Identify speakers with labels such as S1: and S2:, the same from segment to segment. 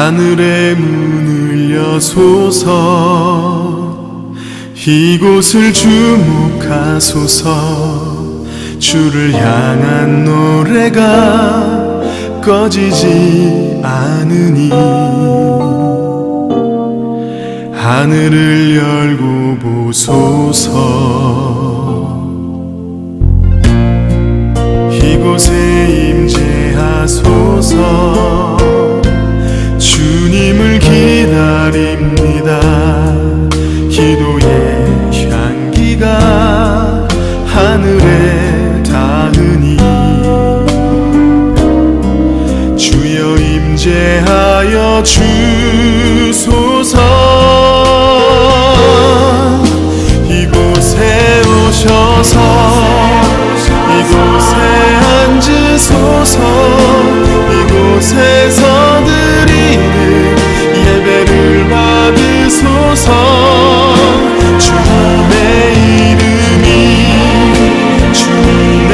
S1: 하늘의 문을 여소서 이곳을 주목하소서 주를 향한 노래가 꺼지지 않으니 하늘을 열고 보소서 이곳에 임재하소서 주님을 기다립니다. 기도의 향기가 하늘에 닿으니 주여 임재하여 주소서 이곳에 오셔서 이곳에 앉으소서 이곳에서 드리는 예배를 받으소서 주님의 이름이 주님의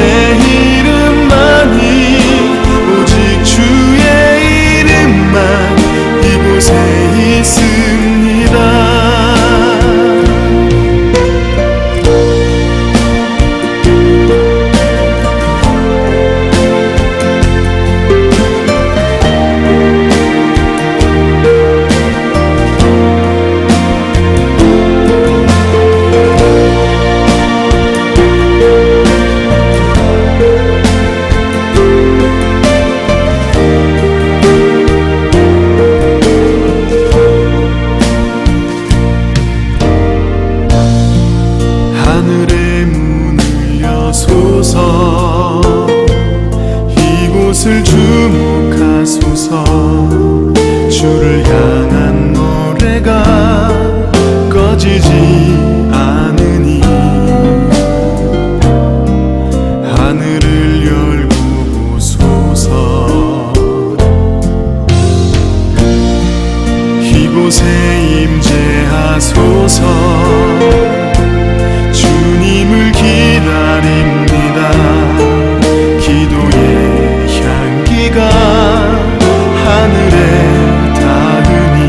S1: 이름만이 오직 주의 이름만 이곳에 있습니다. 하늘의 문을 여소서 이곳을 주목하소서 주를 향한 노래가 꺼지지 않으니 하늘을 열고 보소서 이곳에 임재하소서 주님을 기다립니다. 기도의 향기가 하늘에 닿으니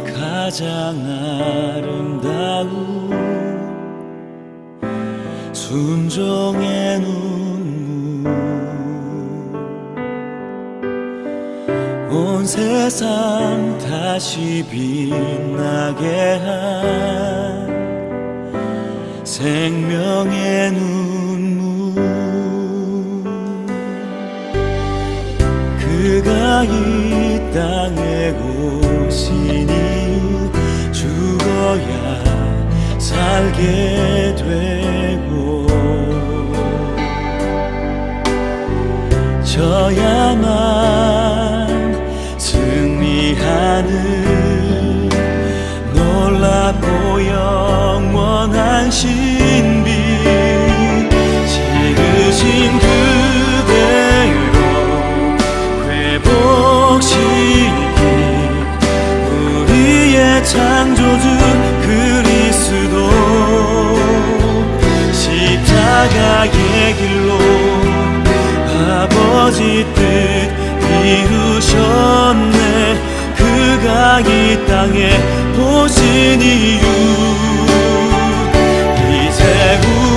S2: 가장 아름다운 순종의 눈물, 온 세상 다시 빛나게 한 생명의 눈물. 그가 이 땅에 오신 이후 죽어야 살게 되고 져야만 승리하는 놀랍고 영원한 신비, 지으신 그대로 회복시킨 우리의 창조주 그리스도, 십자가의 길로 아버지 뜻 이루셨네. 그가 이 땅에 오신 이유, 이제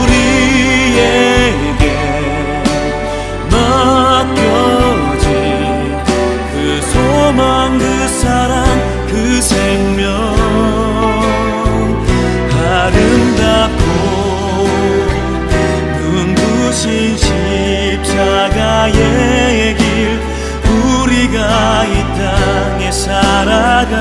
S2: 우리에게 맡겨진 그 소망, 그 사랑, 그 생명, 아름답고 눈부신 십자가의 길, 우리가 이 땅에 살아갈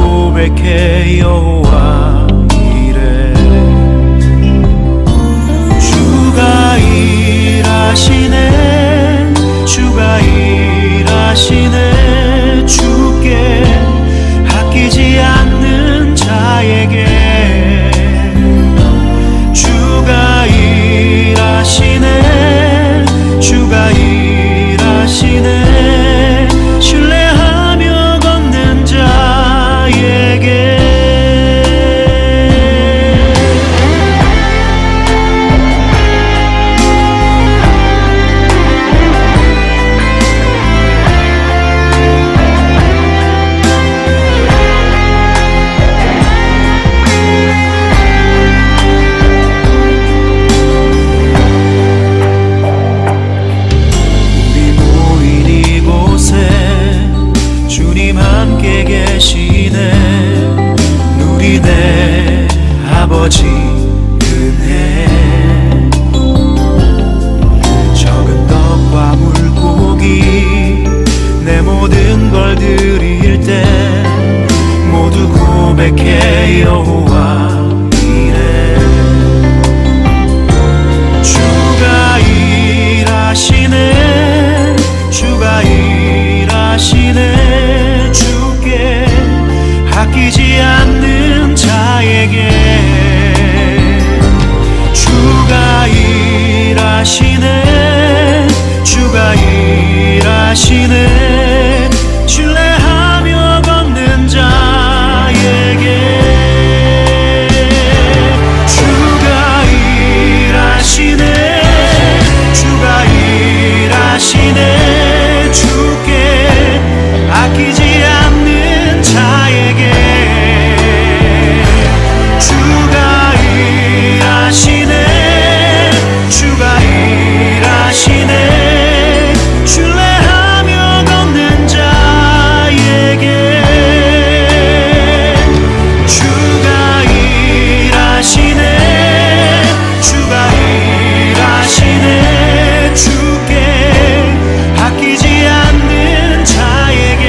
S2: 고백해 여호와 이래 주가 일하시네 주가 일하시네 주께 아끼지 않는 자에게 주가 일하시네 주가 일하시네 신뢰하며 걷는 자에게 누리네 아버지 은혜 적은 떡과 물고기 내 모든 걸 드릴 때 모두 고백해 여호와 이래 주가 일하시네 주가 일하시네 주께 아끼지 않는 자에게 주가 일하시네 주가 일하시네 신뢰하며 걷는 자에게 주가 일하시네 주가 일하시네 주께 아끼지 않는 자에게 주가 일하시네 주가 일하시네 신뢰하며 걷는 자에게 주가 일하시네 주가 일하시네 주께 아끼지 않는 자에게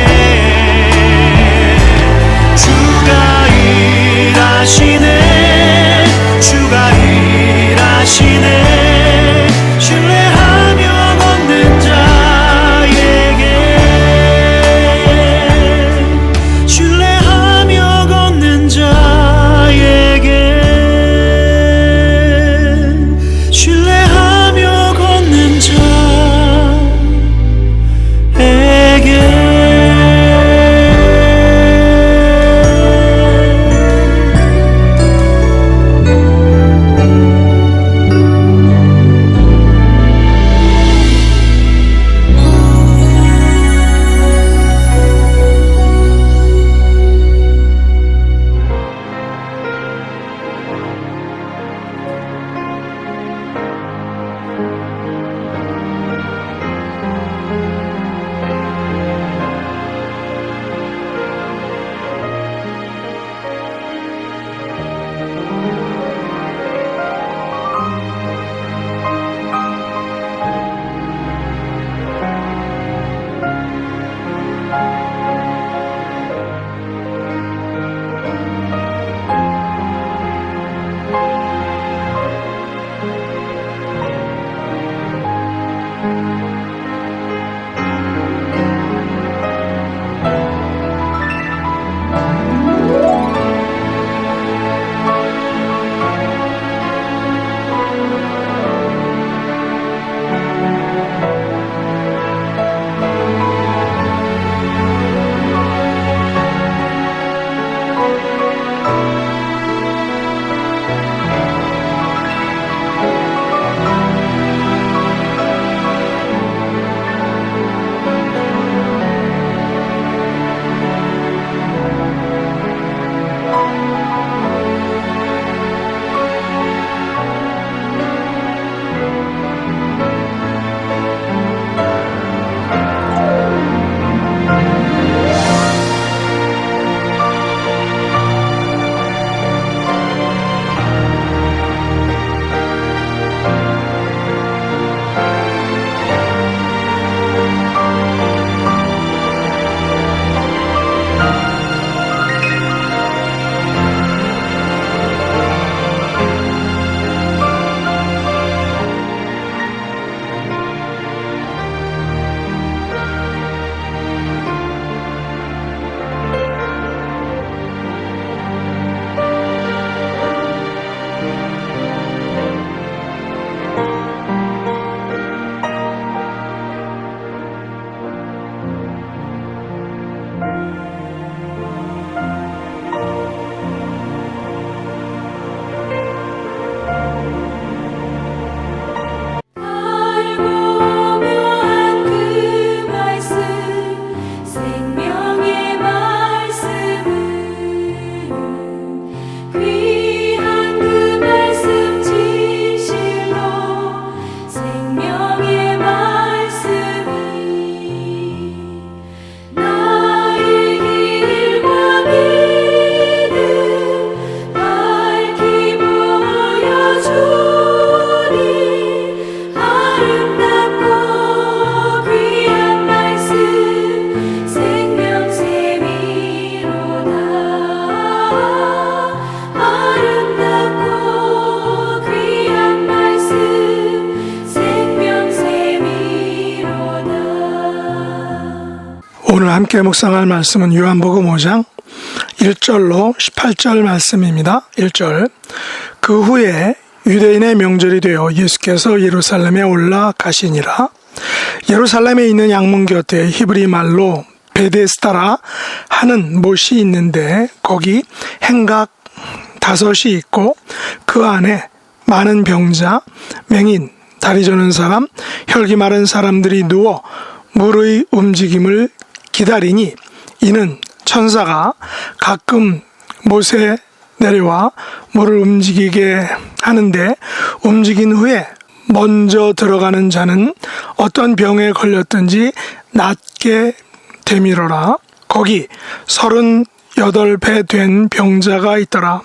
S2: 주가 일하시네 주가 일하시네 신뢰하며 걷는 자에게 신뢰하며 걷는 자에게 신뢰하며 걷는 자에게
S3: 함께 묵상할 말씀은 요한복음 5장 1절로 18절 말씀입니다. 1절. 그 후에 유대인의 명절이 되어 예수께서 예루살렘에 올라가시니라. 예루살렘에 있는 양문 곁에 히브리 말로 베데스다라 하는 못이 있는데 거기 행각 5이 있고 그 안에 많은 병자, 맹인, 다리 저는 사람, 혈기 마른 사람들이 누워 물의 움직임을 기다리니 이는 천사가 가끔 못에 내려와 물을 움직이게 하는데 움직인 후에 먼저 들어가는 자는 어떤 병에 걸렸든지 낫게 되미러라. 거기 38배 된 병자가 있더라.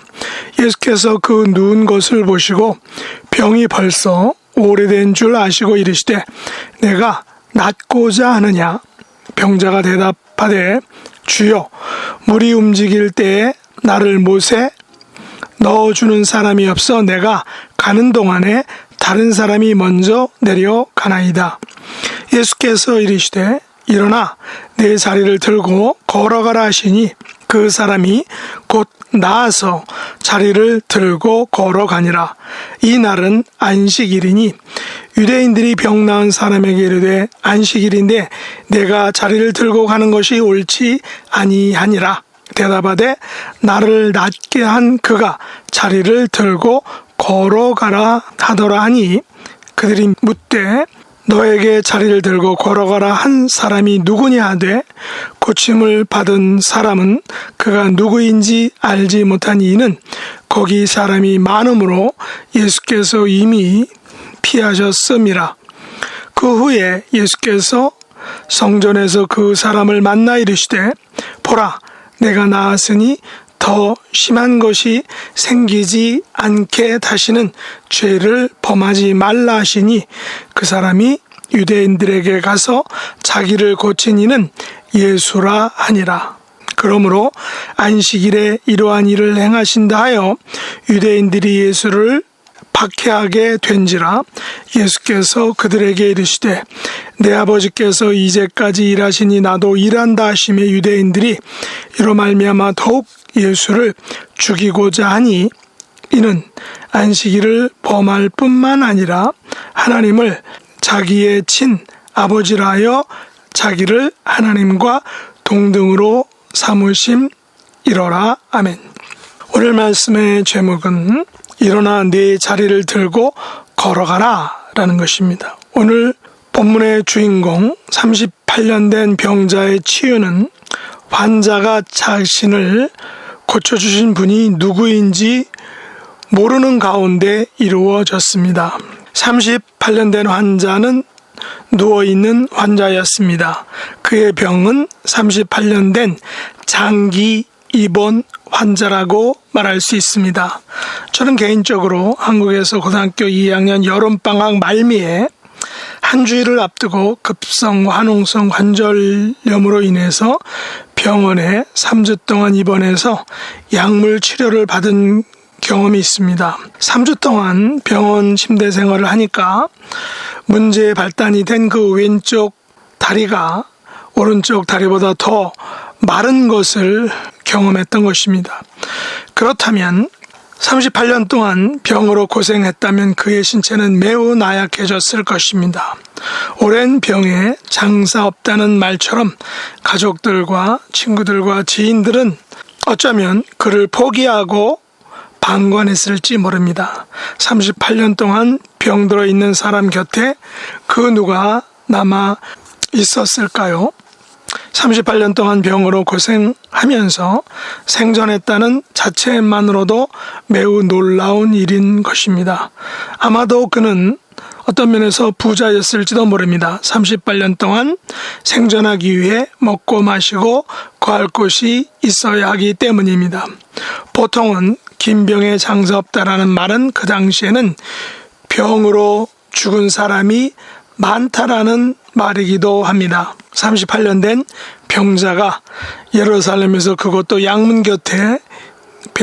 S3: 예수께서 그 누운 것을 보시고 병이 벌써 오래된 줄 아시고 이르시되 내가 낫고자 하느냐? 병자가 대답하되 주여 물이 움직일 때에 나를 못에 넣어주는 사람이 없어 내가 가는 동안에 다른 사람이 먼저 내려가나이다. 예수께서 이르시되 일어나 내 자리를 들고 걸어가라 하시니 그 사람이 곧 나아서 자리를 들고 걸어가니라. 이 날은 안식일이니 유대인들이 병 나은 사람에게 이르되 안식일인데 내가 자리를 들고 가는 것이 옳지 아니하니라. 대답하되 나를 낫게 한 그가 자리를 들고 걸어가라 하더라 하니 그들이 묻되 너에게 자리를 들고 걸어가라 한 사람이 누구냐 하되 고침을 받은 사람은 그가 누구인지 알지 못한 이는 거기 사람이 많음으로 예수께서 이미 피하셨음이라. 그 후에 예수께서 성전에서 그 사람을 만나 이르시되 보라 내가 나았으니 더 심한 것이 생기지 않게 다시는 죄를 범하지 말라 하시니 그 사람이 유대인들에게 가서 자기를 고친 이는 예수라 하니라. 그러므로 안식일에 이러한 일을 행하신다 하여 유대인들이 예수를 박해하게 된지라. 예수께서 그들에게 이르시되 내 아버지께서 이제까지 일하시니 나도 일한다 하시며 유대인들이 이로 말미암아 더욱 예수를 죽이고자 하니 이는 안식일을 범할 뿐만 아니라 하나님을 자기의 친 아버지라 하여 자기를 하나님과 동등으로 삼으심이로라. 아멘. 오늘 말씀의 제목은 일어나 네 자리를 들고 걸어가라 라는 것입니다. 오늘 본문의 주인공 38년 된 병자의 치유는 환자가 자신을 고쳐주신 분이 누구인지 모르는 가운데 이루어졌습니다. 38년 된 환자는 누워있는 환자였습니다. 그의 병은 38년 된 장기 입원 환자라고 말할 수 있습니다. 저는 개인적으로 한국에서 고등학교 2학년 여름방학 말미에 한 주일을 앞두고 급성 화농성 관절염으로 인해서 병원에 3주 동안 입원해서 약물 치료를 받은 경험이 있습니다. 3주 동안 병원 침대 생활을 하니까 문제 발단이 된 그 왼쪽 다리가 오른쪽 다리보다 더 마른 것을 경험했던 것입니다. 그렇다면 38년 동안 병으로 고생했다면 그의 신체는 매우 나약해졌을 것입니다. 오랜 병에 장사 없다는 말처럼 가족들과 친구들과 지인들은 어쩌면 그를 포기하고 방관했을지 모릅니다. 38년 동안 병들어 있는 사람 곁에 그 누가 남아 있었을까요? 38년 동안 병으로 고생하면서 생존했다는 자체만으로도 매우 놀라운 일인 것입니다. 아마도 그는 어떤 면에서 부자였을지도 모릅니다. 38년 동안 생존하기 위해 먹고 마시고 거할 곳이 있어야 하기 때문입니다. 보통은 긴 병에 장사 없다라는 말은 그 당시에는 병으로 죽은 사람이 많다라는 말이기도 합니다. 38년 된 병자가 예루살렘에서 그것도 양문 곁에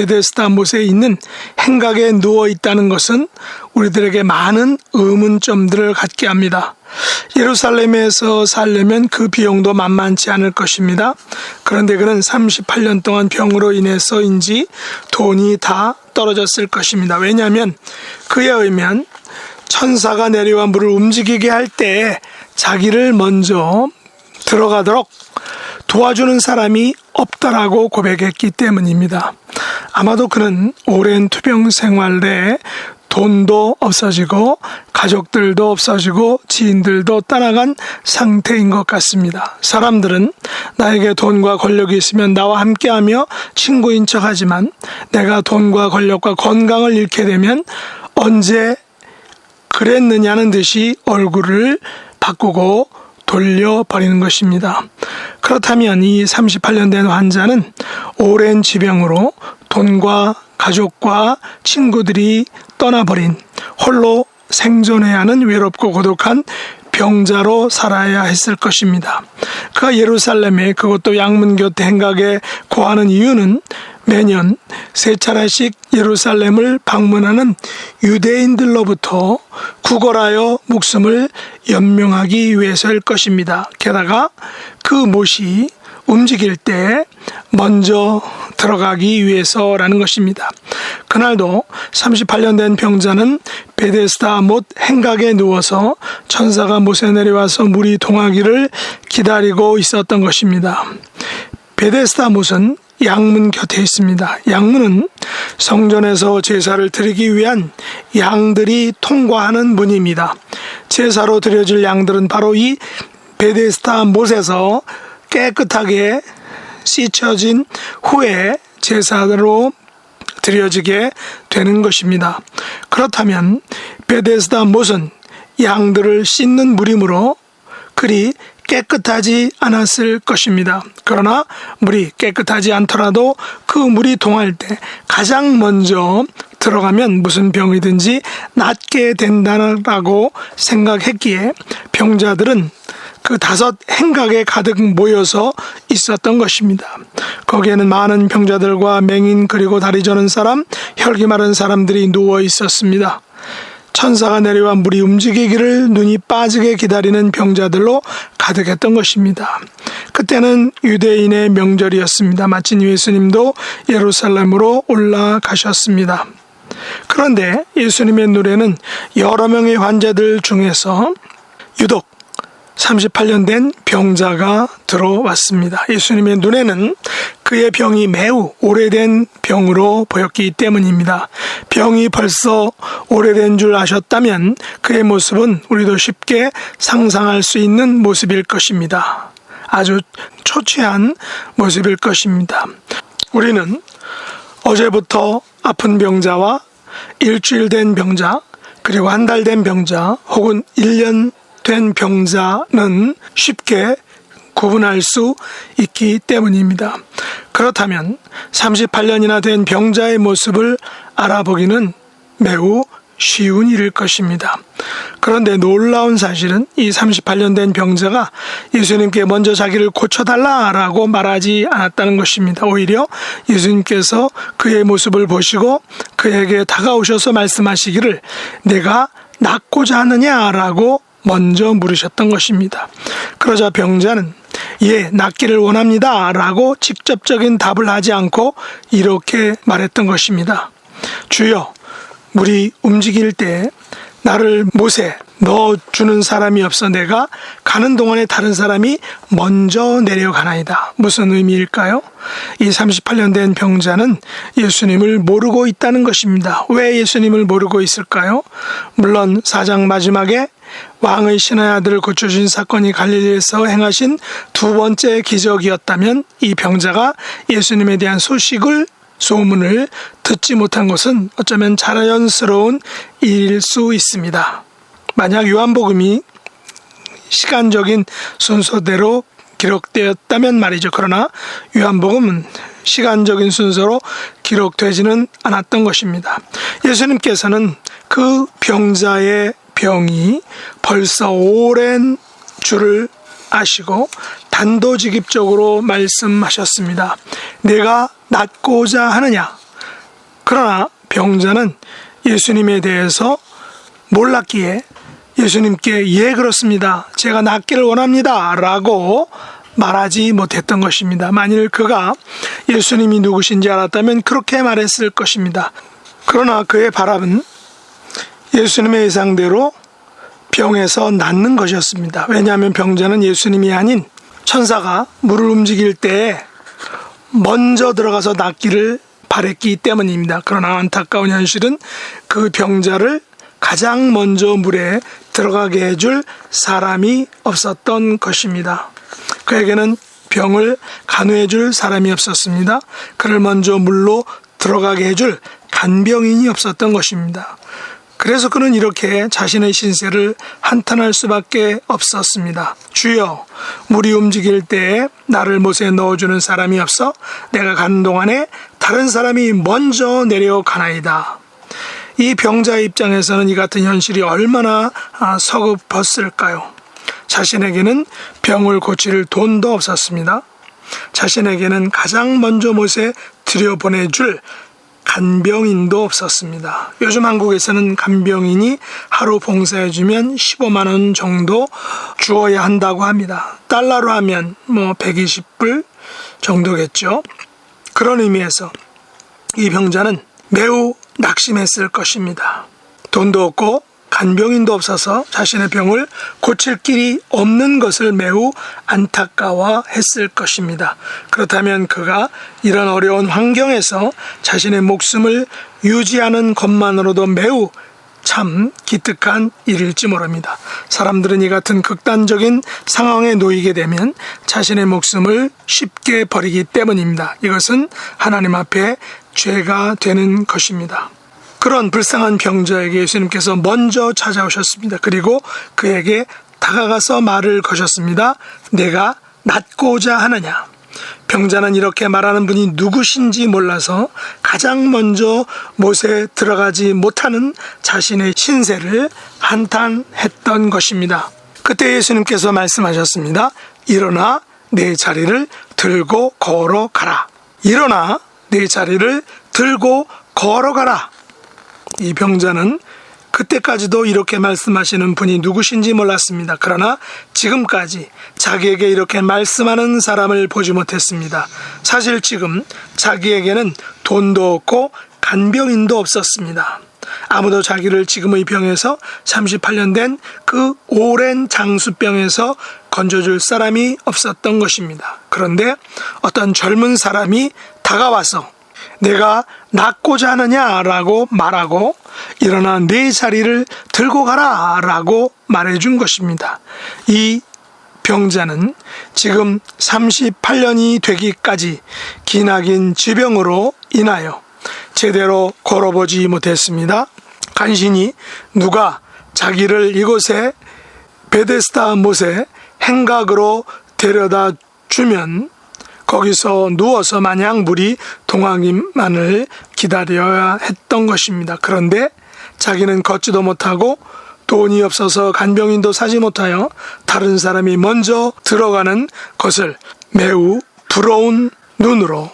S3: 베데스다 못에 있는 행각에 누워 있다는 것은 우리들에게 많은 의문점들을 갖게 합니다. 예루살렘에서 살려면 그 비용도 만만치 않을 것입니다. 그런데 그는 38년 동안 병으로 인해서인지 돈이 다 떨어졌을 것입니다. 왜냐하면 그에 의하면 천사가 내려와 물을 움직이게 할 때 자기를 먼저 들어가도록 도와주는 사람이 없다라고 고백했기 때문입니다. 아마도 그는 오랜 투병 생활에 돈도 없어지고 가족들도 없어지고 지인들도 떠나간 상태인 것 같습니다. 사람들은 나에게 돈과 권력이 있으면 나와 함께하며 친구인 척하지만 내가 돈과 권력과 건강을 잃게 되면 언제 그랬느냐는 듯이 얼굴을 바꾸고 돌려버리는 것입니다. 그렇다면 이 38년 된 환자는 오랜 지병으로 돈과 가족과 친구들이 떠나버린 홀로 생존해야 하는 외롭고 고독한 병자로 살아야 했을 것입니다. 그가 예루살렘에 그것도 양문 곁에 행각에 거하는 이유는 매년 세 차례씩 예루살렘을 방문하는 유대인들로부터 구걸하여 목숨을 연명하기 위해서일 것입니다. 게다가 그 못이 움직일 때 먼저 들어가기 위해서라는 것입니다. 그날도 38년 된 병자는 베데스다 못 행각에 누워서 천사가 못에 내려와서 물이 동하기를 기다리고 있었던 것입니다. 베데스다 못은 양문 곁에 있습니다. 양문은 성전에서 제사를 드리기 위한 양들이 통과하는 문입니다. 제사로 드려질 양들은 바로 이 베데스다 못에서 깨끗하게 씻혀진 후에 제사로 드려지게 되는 것입니다. 그렇다면 베데스다 못은 양들을 씻는 물이므로 그리 깨끗하지 않았을 것입니다. 그러나 물이 깨끗하지 않더라도 그 물이 동할 때 가장 먼저 들어가면 무슨 병이든지 낫게 된다고 생각했기에 병자들은 그 5 행각에 가득 모여서 있었던 것입니다. 거기에는 많은 병자들과 맹인 그리고 다리 저는 사람, 혈기 마른 사람들이 누워 있었습니다. 천사가 내려와 물이 움직이기를 눈이 빠지게 기다리는 병자들로 가득했던 것입니다. 그때는 유대인의 명절이었습니다. 마침 예수님도 예루살렘으로 올라가셨습니다. 그런데 예수님의 눈에는 여러 명의 환자들 중에서 유독 38년 된 병자가 들어왔습니다. 예수님의 눈에는 그의 병이 매우 오래된 병으로 보였기 때문입니다. 병이 벌써 오래된 줄 아셨다면 그의 모습은 우리도 쉽게 상상할 수 있는 모습일 것입니다. 아주 초췌한 모습일 것입니다. 우리는 어제부터 아픈 병자와 일주일 된 병자, 그리고 한 달 된 병자, 혹은 1년 된 병자는 쉽게 구분할 수 있기 때문입니다. 그렇다면 38년이나 된 병자의 모습을 알아보기는 매우 쉬운 일일 것입니다. 그런데 놀라운 사실은 이 38년 된 병자가 예수님께 먼저 자기를 고쳐달라라고 말하지 않았다는 것입니다. 오히려 예수님께서 그의 모습을 보시고 그에게 다가오셔서 말씀하시기를 내가 낫고자 하느냐라고 먼저 물으셨던 것입니다. 그러자 병자는 예, 낫기를 원합니다 라고 직접적인 답을 하지 않고 이렇게 말했던 것입니다. 주여, 물이 움직일 때 나를 못에 넣어주는 사람이 없어 내가 가는 동안에 다른 사람이 먼저 내려가나이다. 무슨 의미일까요? 이 38년 된 병자는 예수님을 모르고 있다는 것입니다. 왜 예수님을 모르고 있을까요? 물론 4장 마지막에 왕의 신의 아들을 고쳐주신 사건이 갈릴리에서 행하신 2번째 기적이었다면 이 병자가 예수님에 대한 소문을 듣지 못한 것은 어쩌면 자연스러운 일일 수 있습니다. 만약 요한복음이 시간적인 순서대로 기록되었다면 말이죠. 그러나 요한복음은 시간적인 순서로 기록되지는 않았던 것입니다. 예수님께서는 그 병자의 병이 벌써 오랜 줄을 아시고 단도직입적으로 말씀하셨습니다. 내가 낫고자 하느냐? 그러나 병자는 예수님에 대해서 몰랐기에 예수님께 예 그렇습니다. 제가 낫기를 원합니다. 라고 말하지 못했던 것입니다. 만일 그가 예수님이 누구신지 알았다면 그렇게 말했을 것입니다. 그러나 그의 바람은 예수님의 예상대로 병에서 낫는 것이었습니다. 왜냐하면 병자는 예수님이 아닌 천사가 물을 움직일 때 먼저 들어가서 낫기를 바랬기 때문입니다. 그러나 안타까운 현실은 그 병자를 가장 먼저 물에 들어가게 해줄 사람이 없었던 것입니다. 그에게는 병을 간호해 줄 사람이 없었습니다. 그를 먼저 물로 들어가게 해줄 간병인이 없었던 것입니다. 그래서 그는 이렇게 자신의 신세를 한탄할 수밖에 없었습니다. 주여, 물이 움직일 때에 나를 못에 넣어주는 사람이 없어 내가 가는 동안에 다른 사람이 먼저 내려가나이다. 이 병자의 입장에서는 이 같은 현실이 얼마나 서글펐을까요? 자신에게는 병을 고칠 돈도 없었습니다. 자신에게는 가장 먼저 못에 들여보내줄 간병인도 없었습니다. 요즘 한국에서는 간병인이 하루 봉사해주면 15만 원 정도 주어야 한다고 합니다. 달러로 하면 120불 정도겠죠. 그런 의미에서 이 병자는 매우 낙심했을 것입니다. 돈도 없고 간병인도 없어서 자신의 병을 고칠 길이 없는 것을 매우 안타까워했을 것입니다. 그렇다면 그가 이런 어려운 환경에서 자신의 목숨을 유지하는 것만으로도 매우 참 기특한 일일지 모릅니다. 사람들은 이 같은 극단적인 상황에 놓이게 되면 자신의 목숨을 쉽게 버리기 때문입니다. 이것은 하나님 앞에 죄가 되는 것입니다. 그런 불쌍한 병자에게 예수님께서 먼저 찾아오셨습니다. 그리고 그에게 다가가서 말을 거셨습니다. 내가 낫고자 하느냐? 병자는 이렇게 말하는 분이 누구신지 몰라서 가장 먼저 못에 들어가지 못하는 자신의 신세를 한탄했던 것입니다. 그때 예수님께서 말씀하셨습니다. 일어나 내 자리를 들고 걸어가라. 일어나 내 자리를 들고 걸어가라. 이 병자는 그때까지도 이렇게 말씀하시는 분이 누구신지 몰랐습니다. 그러나 지금까지 자기에게 이렇게 말씀하는 사람을 보지 못했습니다. 사실 지금 자기에게는 돈도 없고 간병인도 없었습니다. 아무도 자기를 지금의 병에서 38년 된 그 오랜 장수병에서 건져줄 사람이 없었던 것입니다. 그런데 어떤 젊은 사람이 다가와서 내가 낫고자 하느냐라고 말하고 일어나 내 자리를 들고 가라라고 말해준 것입니다. 이 병자는 지금 38년이 되기까지 기나긴 지병으로 인하여 제대로 걸어보지 못했습니다. 간신히 누가 자기를 이곳에 베데스다 못에 행각으로 데려다 주면 거기서 누워서 마냥 물이 동하기만을 기다려야 했던 것입니다. 그런데 자기는 걷지도 못하고 돈이 없어서 간병인도 사지 못하여 다른 사람이 먼저 들어가는 것을 매우 부러운 눈으로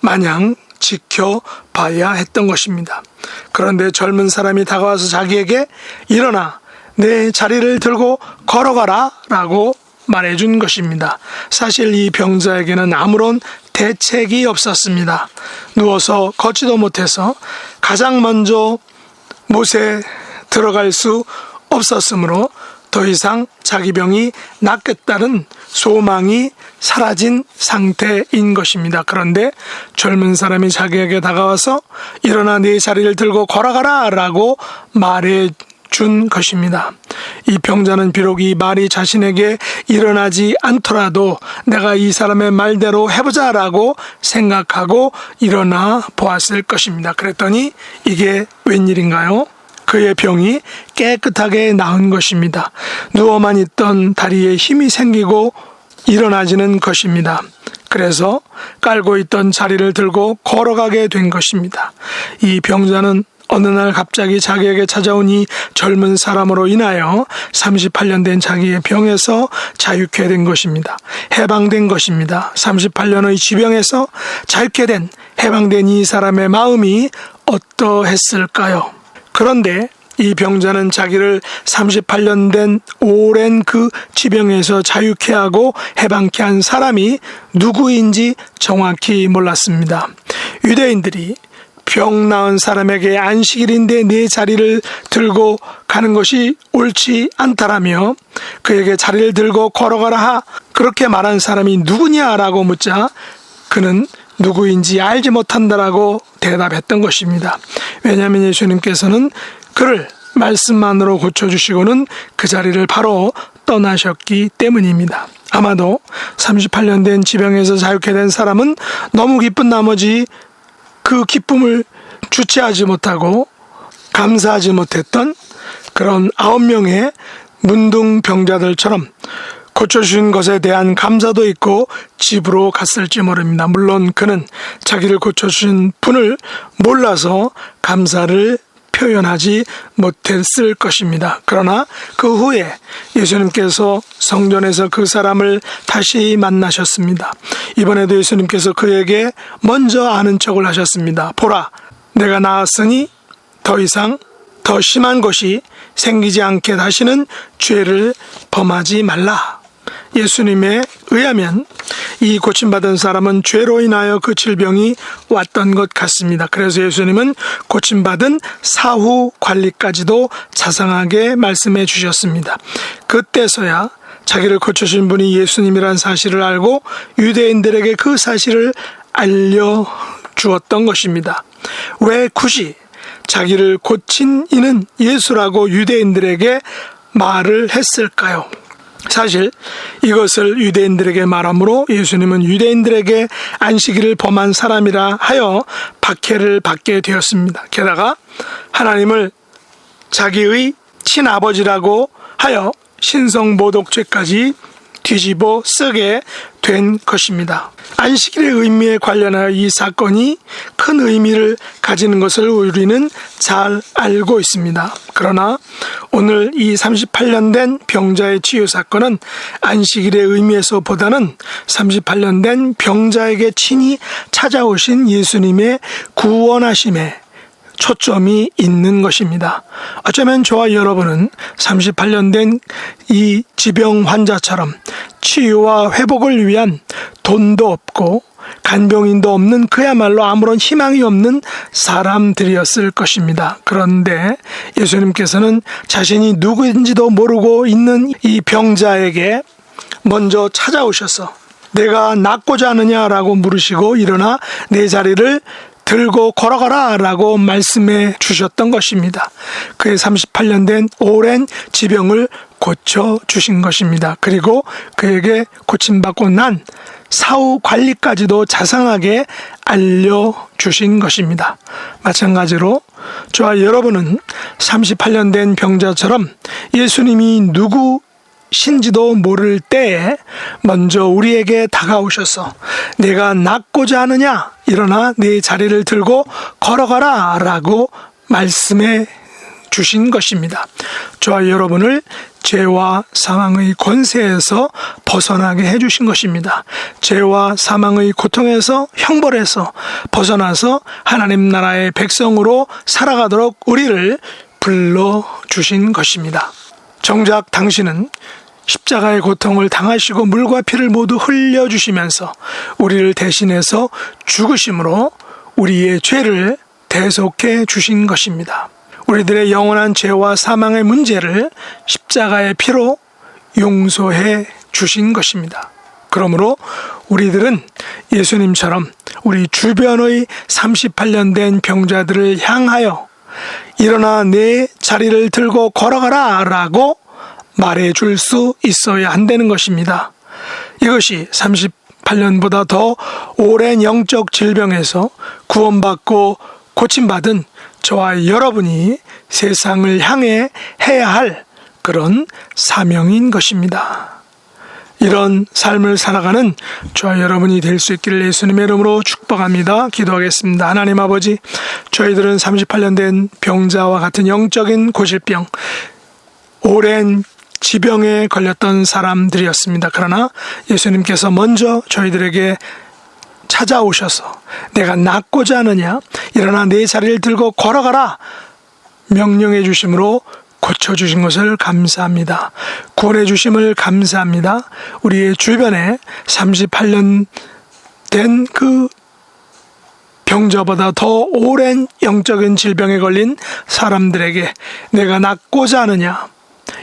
S3: 마냥 지켜봐야 했던 것입니다. 그런데 젊은 사람이 다가와서 자기에게 일어나 내 자리를 들고 걸어가라 라고 말해준 것입니다. 사실 이 병자에게는 아무런 대책이 없었습니다. 누워서 걷지도 못해서 가장 먼저 못에 들어갈 수 없었으므로 더 이상 자기 병이 낫겠다는 소망이 사라진 상태인 것입니다. 그런데 젊은 사람이 자기에게 다가와서 일어나 네 자리를 들고 걸어가라 라고 말해준 것입니다. 이 병자는 비록 이 말이 자신에게 일어나지 않더라도 내가 이 사람의 말대로 해보자 라고 생각하고 일어나 보았을 것입니다. 그랬더니 이게 웬일인가요? 그의 병이 깨끗하게 나은 것입니다. 누워만 있던 다리에 힘이 생기고 일어나지는 것입니다. 그래서 깔고 있던 자리를 들고 걸어가게 된 것입니다. 이 병자는 어느 날 갑자기 자기에게 찾아온 이 젊은 사람으로 인하여 38년 된 자기의 병에서 자유케 된 것입니다. 해방된 것입니다. 38년의 지병에서 자유케 된 해방된 이 사람의 마음이 어떠했을까요? 그런데 이 병자는 자기를 38년 된 오랜 그 지병에서 자유케 하고 해방케 한 사람이 누구인지 정확히 몰랐습니다. 유대인들이 병 나은 사람에게 안식일인데 내 자리를 들고 가는 것이 옳지 않다라며 그에게 자리를 들고 걸어가라 그렇게 말한 사람이 누구냐라고 묻자 그는 누구인지 알지 못한다라고 대답했던 것입니다. 왜냐하면 예수님께서는 그를 말씀만으로 고쳐주시고는 그 자리를 바로 떠나셨기 때문입니다. 아마도 38년 된 지병에서 자유케 된 사람은 너무 기쁜 나머지 그 기쁨을 주체하지 못하고 감사하지 못했던 그런 9명의 문둥병자들처럼 고쳐주신 것에 대한 감사도 있고 집으로 갔을지 모릅니다. 물론 그는 자기를 고쳐주신 분을 몰라서 감사를 표현하지 못했을 것입니다. 그러나 그 후에 예수님께서 성전에서 그 사람을 다시 만나셨습니다. 이번에도 예수님께서 그에게 먼저 아는 척을 하셨습니다. 보라, 내가 나았으니 더 이상 더 심한 것이 생기지 않게 다시는 죄를 범하지 말라. 예수님에 의하면 이 고침받은 사람은 죄로 인하여 그 질병이 왔던 것 같습니다. 그래서 예수님은 고침받은 사후 관리까지도 자상하게 말씀해 주셨습니다. 그때서야 자기를 고쳐주신 분이 예수님이란 사실을 알고 유대인들에게 그 사실을 알려주었던 것입니다. 왜 굳이 자기를 고친 이는 예수라고 유대인들에게 말을 했을까요? 사실 이것을 유대인들에게 말함으로 예수님은 유대인들에게 안식일을 범한 사람이라 하여 박해를 받게 되었습니다. 게다가 하나님을 자기의 친아버지라고 하여 신성모독죄까지 뒤집어 쓰게 된 것입니다. 안식일의 의미에 관련하여 이 사건이 큰 의미를 가지는 것을 우리는 잘 알고 있습니다. 그러나 오늘 이 38년 된 병자의 치유 사건은 안식일의 의미에서보다는 38년 된 병자에게 친히 찾아오신 예수님의 구원하심에 초점이 있는 것입니다. 어쩌면 저와 여러분은 38년 된 이 지병 환자처럼 치유와 회복을 위한 돈도 없고 간병인도 없는 그야말로 아무런 희망이 없는 사람들이었을 것입니다. 그런데 예수님께서는 자신이 누구인지도 모르고 있는 이 병자에게 먼저 찾아오셔서 내가 낫고자 하느냐라고 물으시고 일어나 내 자리를 들고 걸어가라 라고 말씀해 주셨던 것입니다. 그의 38년 된 오랜 지병을 고쳐주신 것입니다. 그리고 그에게 고침받고 난 사후 관리까지도 자상하게 알려주신 것입니다. 마찬가지로 저와 여러분은 38년 된 병자처럼 예수님이 누구신지도 모를 때에 먼저 우리에게 다가오셔서 내가 낫고자 하느냐 일어나 네 자리를 들고 걸어가라 라고 말씀해 주신 것입니다. 저와 여러분을 죄와 사망의 권세에서 벗어나게 해주신 것입니다. 죄와 사망의 고통에서 형벌에서 벗어나서 하나님 나라의 백성으로 살아가도록 우리를 불러주신 것입니다. 정작 당신은 십자가의 고통을 당하시고 물과 피를 모두 흘려주시면서 우리를 대신해서 죽으심으로 우리의 죄를 대속해 주신 것입니다. 우리들의 영원한 죄와 사망의 문제를 십자가의 피로 용서해 주신 것입니다. 그러므로 우리들은 예수님처럼 우리 주변의 38년 된 병자들을 향하여 일어나 내 자리를 들고 걸어가라 라고 말해줄 수 있어야 한다는 것입니다. 이것이 38년보다 더 오랜 영적 질병에서 구원받고 고침받은 저와 여러분이 세상을 향해 해야 할 그런 사명인 것입니다. 이런 삶을 살아가는 저와 여러분이 될 수 있기를 예수님의 이름으로 축복합니다. 기도하겠습니다. 하나님 아버지, 저희들은 38년 된 병자와 같은 영적인 고질병, 오랜 지병에 걸렸던 사람들이었습니다. 그러나 예수님께서 먼저 저희들에게 찾아오셔서 내가 낫고자 하느냐 일어나 내 자리를 들고 걸어가라 명령해 주심으로 고쳐주신 것을 감사합니다. 구원해 주심을 감사합니다. 우리의 주변에 38년 된 그 병자보다 더 오랜 영적인 질병에 걸린 사람들에게 내가 낫고자 하느냐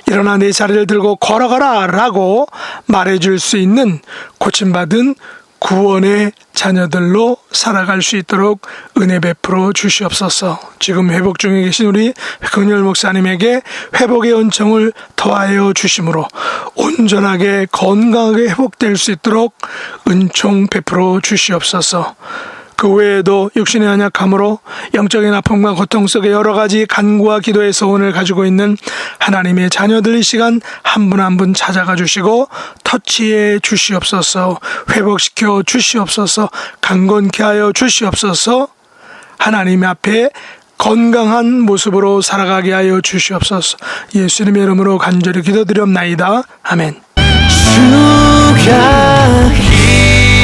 S3: 일어나 내 자리를 들고 걸어가라 라고 말해줄 수 있는 고침받은 구원의 자녀들로 살아갈 수 있도록 은혜 베풀어 주시옵소서. 지금 회복 중에 계신 우리 근열 목사님에게 회복의 은총을 더하여 주심으로 온전하게 건강하게 회복될 수 있도록 은총 베풀어 주시옵소서. 그 외에도 육신의 연약함으로 영적인 아픔과 고통 속에 여러 가지 간구와 기도의 소원을 가지고 있는 하나님의 자녀들 이 시간 한 분 한 분 찾아가 주시고 터치해 주시옵소서. 회복시켜 주시옵소서. 강건케 하여 주시옵소서. 하나님 앞에 건강한 모습으로 살아가게 하여 주시옵소서. 예수님의 이름으로 간절히 기도드리옵나이다. 아멘.
S2: 주가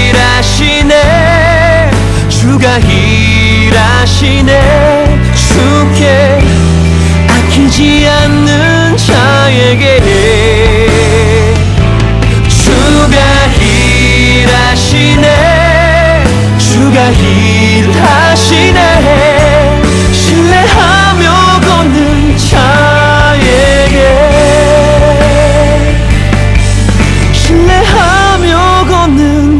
S2: 일하시네 주가 일하시네 주께 아끼지 않는 자에게 주가 일하시네 주가 일하시네 신뢰하며 걷는 자에게 신뢰하며 걷는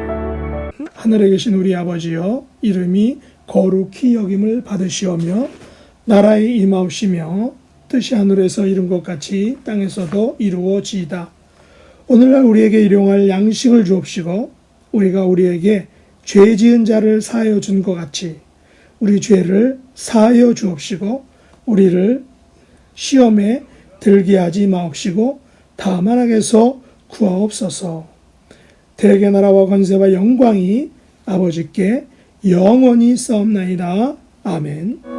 S2: 자에게
S3: 하늘에 계신 우리 아버지여 이름이 거룩히 여김을 받으시오며 나라의 임하옵시며 뜻이 하늘에서 이룬 것 같이 땅에서도 이루어지이다. 오늘날 우리에게 일용할 양식을 주옵시고 우리가 우리에게 죄 지은 자를 사하여 준 것 같이 우리 죄를 사하여 주옵시고 우리를 시험에 들게 하지 마옵시고 다만 악에서 구하옵소서. 대개 나라와 권세와 영광이 아버지께 영원히 싸움나이다. 아멘.